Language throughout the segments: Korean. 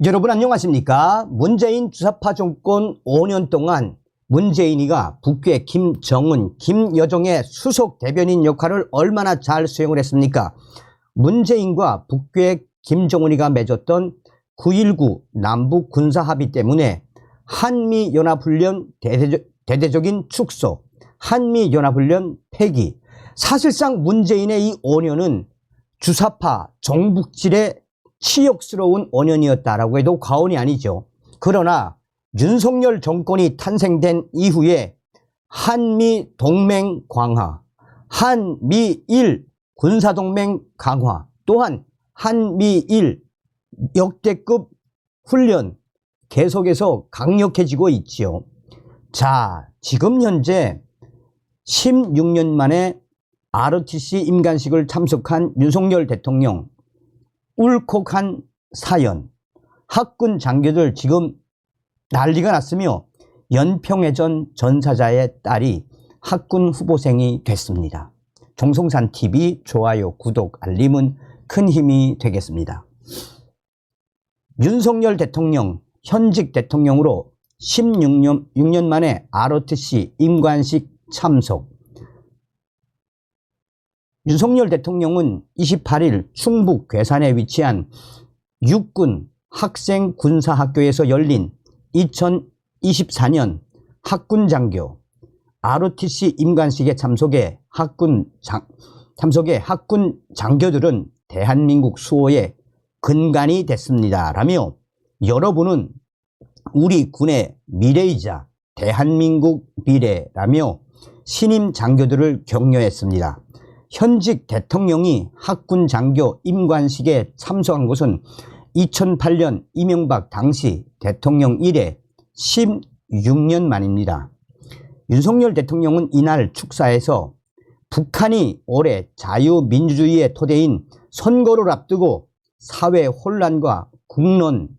여러분 안녕하십니까? 문재인 주사파 정권 5년 동안 문재인이가 북괴 김정은, 김여정의 수석 대변인 역할을 얼마나 잘 수행을 했습니까? 문재인과 북괴 김정은이가 맺었던 9.19 남북 군사합의 때문에 한미연합훈련 대대적인 축소, 한미연합훈련 폐기, 사실상 문재인의 이 5년은 주사파 정북질의 치욕스러운 5년이었다라고 해도 과언이 아니죠. 그러나 윤석열 정권이 탄생된 이후에 한미 동맹 강화, 한미일 군사동맹 강화, 또한 한미일 역대급 훈련 계속해서 강력해지고 있지요. 자, 지금 현재 16년 만에 ROTC 임관식을 참석한 윤석열 대통령, 울컥한 사연, 학군 장교들 지금 난리가 났으며 연평해전 전사자의 딸이 학군 후보생이 됐습니다. 종성산TV 좋아요, 구독, 알림은 큰 힘이 되겠습니다. 윤석열 대통령, 현직 대통령으로 16년 만에 ROTC 임관식 참석. 윤석열 대통령은 28일 충북 괴산에 위치한 육군 학생군사학교에서 열린 2024년 학군장교 ROTC 임관식에 참석해 학군 장교들은 대한민국 수호의 근간이 됐습니다 라며 여러분은 우리 군의 미래이자 대한민국 미래라며 신임 장교들을 격려했습니다. 현직 대통령이 학군 장교 임관식에 참석한 것은 2008년 이명박 당시 대통령 이래 16년 만입니다. 윤석열 대통령은 이날 축사에서 북한이 올해 자유민주주의의 토대인 선거를 앞두고 사회 혼란과 국론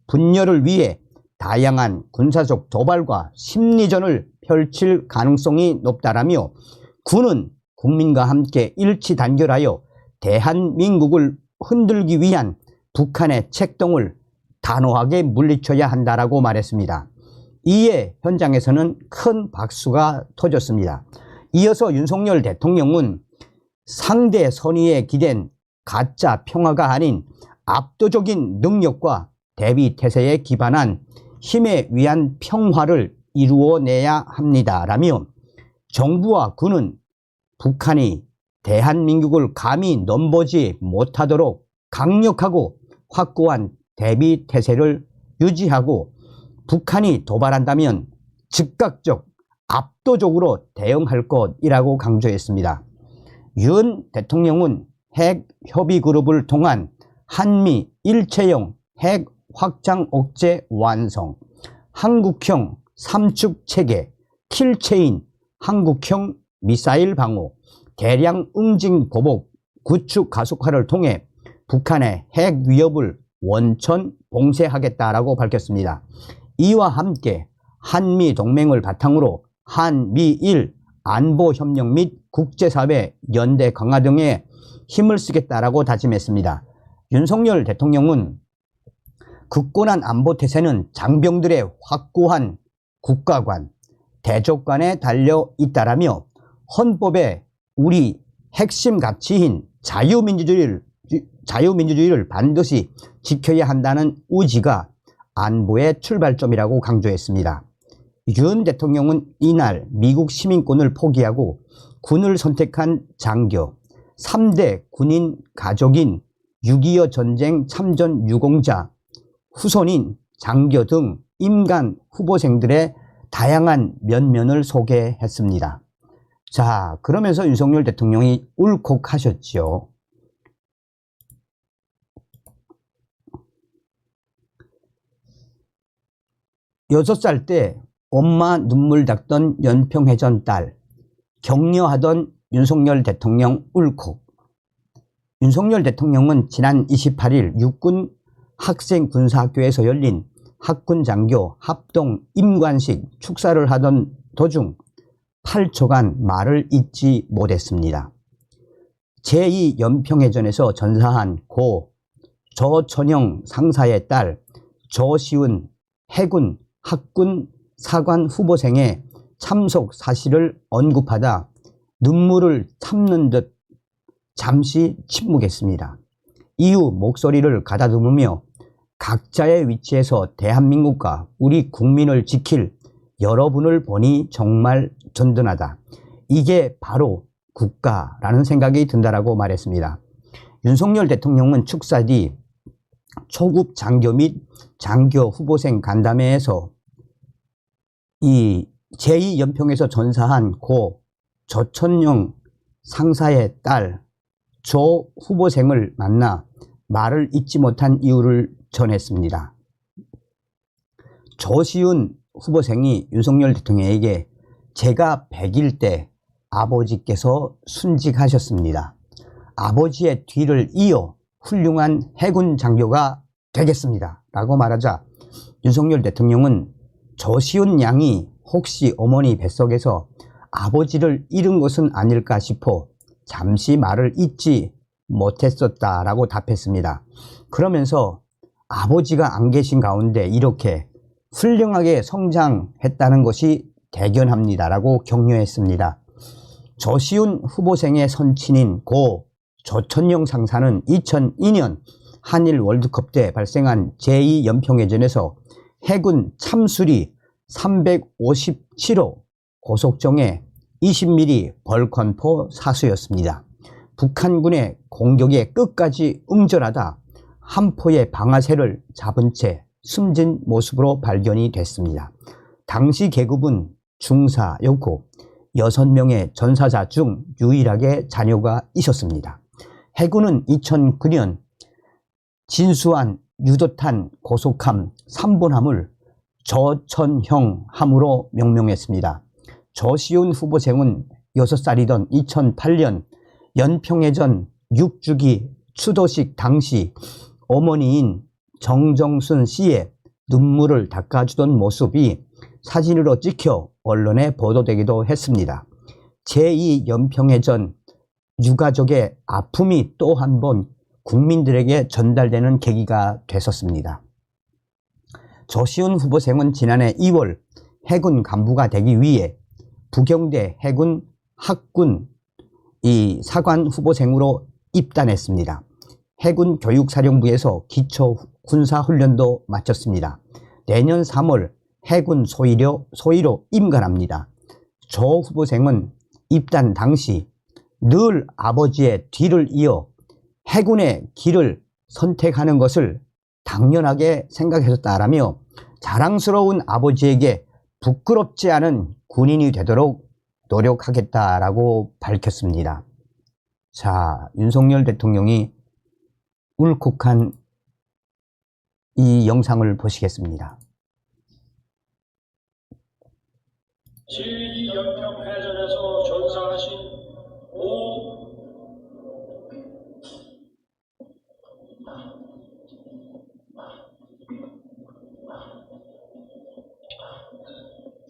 분열을 위해 다양한 군사적 도발과 심리전을 펼칠 가능성이 높다라며 군은 국민과 함께 일치 단결하여 대한민국을 흔들기 위한 북한의 책동을 단호하게 물리쳐야 한다라고 말했습니다. 이에 현장에서는 큰 박수가 터졌습니다. 이어서 윤석열 대통령은 상대 선의에 기댄 가짜 평화가 아닌 압도적인 능력과 대비태세에 기반한 힘에 의한 평화를 이루어내야 합니다라며 정부와 군은 북한이 대한민국을 감히 넘보지 못하도록 강력하고 확고한 대비태세를 유지하고 북한이 도발한다면 즉각적 압도적으로 대응할 것이라고 강조했습니다. 윤 대통령은 핵 협의 그룹을 통한 한미 일체형 핵 확장 억제 완성, 한국형 삼축 체계, 킬체인, 한국형 미사일 방어, 대량 응징 보복, 구축 가속화를 통해 북한의 핵 위협을 원천 봉쇄하겠다라고 밝혔습니다. 이와 함께 한미 동맹을 바탕으로 한미일 안보협력 및 국제사회 연대 강화 등에 힘을 쓰겠다라고 다짐했습니다. 윤석열 대통령은 굳건한 안보태세는 장병들의 확고한 국가관, 대적관에 달려 있다라며 헌법에 우리 핵심 가치인 자유민주주의를 반드시 지켜야 한다는 의지가 안보의 출발점이라고 강조했습니다. 윤 대통령은 이날 미국 시민권을 포기하고 군을 선택한 장교, 3대 군인 가족인 6.25 전쟁 참전 유공자, 후손인 장교 등 임관 후보생들의 다양한 면면을 소개했습니다. 자, 그러면서 윤석열 대통령이 울컥하셨죠. 6살 때 엄마 눈물 닦던 연평해전 딸, 격려하던 윤석열 대통령 울컥. 윤석열 대통령은 지난 28일 육군 학생군사학교에서 열린 학군장교 합동 임관식 축사를 하던 도중 8초간 말을 잇지 못했습니다. 제2연평해전에서 전사한 고 조천영 상사의 딸 조시훈 해군 학군 사관 후보생의 참석 사실을 언급하다 눈물을 참는 듯 잠시 침묵했습니다. 이후 목소리를 가다듬으며 각자의 위치에서 대한민국과 우리 국민을 지킬 여러분을 보니 정말 든든하다. 이게 바로 국가라는 생각이 든다라고 말했습니다. 윤석열 대통령은 축사 뒤 초급 장교 및 장교 후보생 간담회에서 이 제2연평에서 전사한 고 조천용 상사의 딸 조 후보생을 만나 말을 잇지 못한 이유를 전했습니다. 조시훈 후보생이 윤석열 대통령에게 제가 100일 때 아버지께서 순직하셨습니다. 아버지의 뒤를 이어 훌륭한 해군 장교가 되겠습니다. 라고 말하자 윤석열 대통령은 조시훈 양이 혹시 어머니 뱃속에서 아버지를 잃은 것은 아닐까 싶어 잠시 말을 잇지 못했었다라고 답했습니다. 그러면서 아버지가 안 계신 가운데 이렇게 훌륭하게 성장했다는 것이 대견합니다라고 격려했습니다. 조시훈 후보생의 선친인 고 조천용 상사는 2002년 한일 월드컵 때 발생한 제2연평해전에서 해군 참수리 357호 고속정에 20mm 벌컨포 사수였습니다. 북한군의 공격에 끝까지 응절하다 한 포의 방아쇠를 잡은 채 숨진 모습으로 발견이 됐습니다. 당시 계급은 중사였고 6명의 전사자 중 유일하게 자녀가 있었습니다. 해군은 2009년 진수한 유도탄 고속함 3번함을 조천형함으로 명명했습니다. 조시훈 후보생은 6살이던 2008년 연평해전 6주기 추도식 당시 어머니인 정정순 씨의 눈물을 닦아주던 모습이 사진으로 찍혀 언론에 보도되기도 했습니다. 제2연평해전 유가족의 아픔이 또 한 번 국민들에게 전달되는 계기가 됐었습니다. 조시훈 후보생은 지난해 2월 해군 간부가 되기 위해 부경대 해군 학군 사관 후보생으로 입단했습니다. 해군 교육사령부에서 기초 군사훈련도 마쳤습니다. 내년 3월 해군 소위로 임관합니다. 조 후보생은 입단 당시 늘 아버지의 뒤를 이어 해군의 길을 선택하는 것을 당연하게 생각했었다라며 자랑스러운 아버지에게 부끄럽지 않은 군인이 되도록 노력하겠다라고 밝혔습니다. 자, 윤석열 대통령이 울컥한 이 영상을 보시겠습니다. 제2연평해전에서 전사하신 오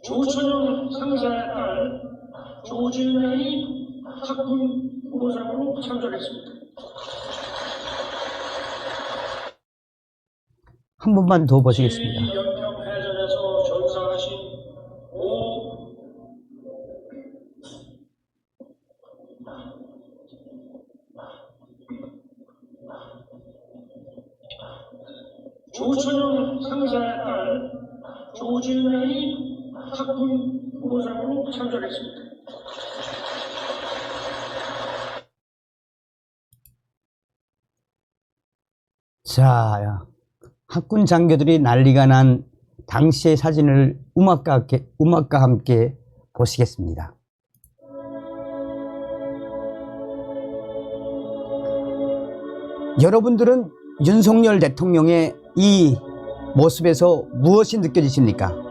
조천용 상사의 딸 조진명이 학군 후보생으로 참석했습니다. 한 번만 더 보시겠습니다. 제2연평해전에서 전사하신 오 조천용 상사의 딸 조진명이 학군 후보생으로 참석했습니다. 자, 학군 장교들이 난리가 난 당시의 사진을 음악과 함께 보시겠습니다. 여러분들은 윤석열 대통령의 이 모습에서 무엇이 느껴지십니까?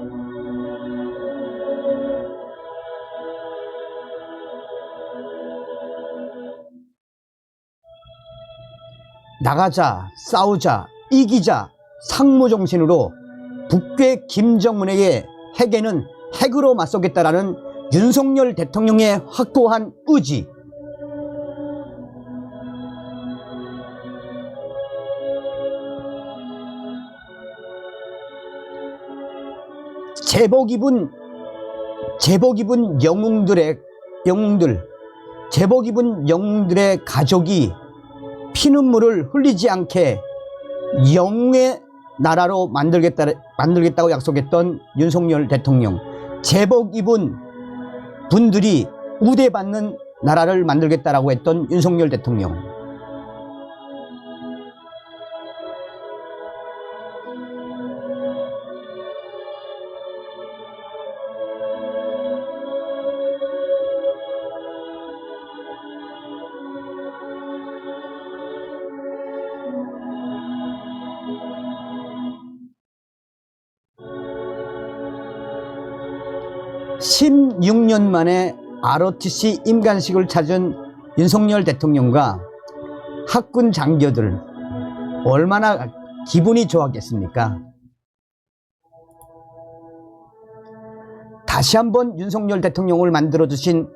나가자, 싸우자, 이기자, 상무정신으로 북괴 김정은에게 핵에는 핵으로 맞서겠다라는 윤석열 대통령의 확고한 의지. 제복 입은 영웅들의 가족이 피눈물을 흘리지 않게 영웅의 나라로 만들겠다고 약속했던 윤석열 대통령, 제복 입은 분들이 우대받는 나라를 만들겠다라고 했던 윤석열 대통령. (16년) 만에 ROTC 임관식을 찾은 윤석열 대통령과 학군 장교들 얼마나 기분이 좋았겠습니까? 다시 한번 윤석열 대통령을 만들어주신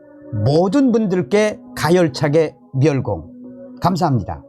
모든 분들께 가열차게 멸공 감사합니다.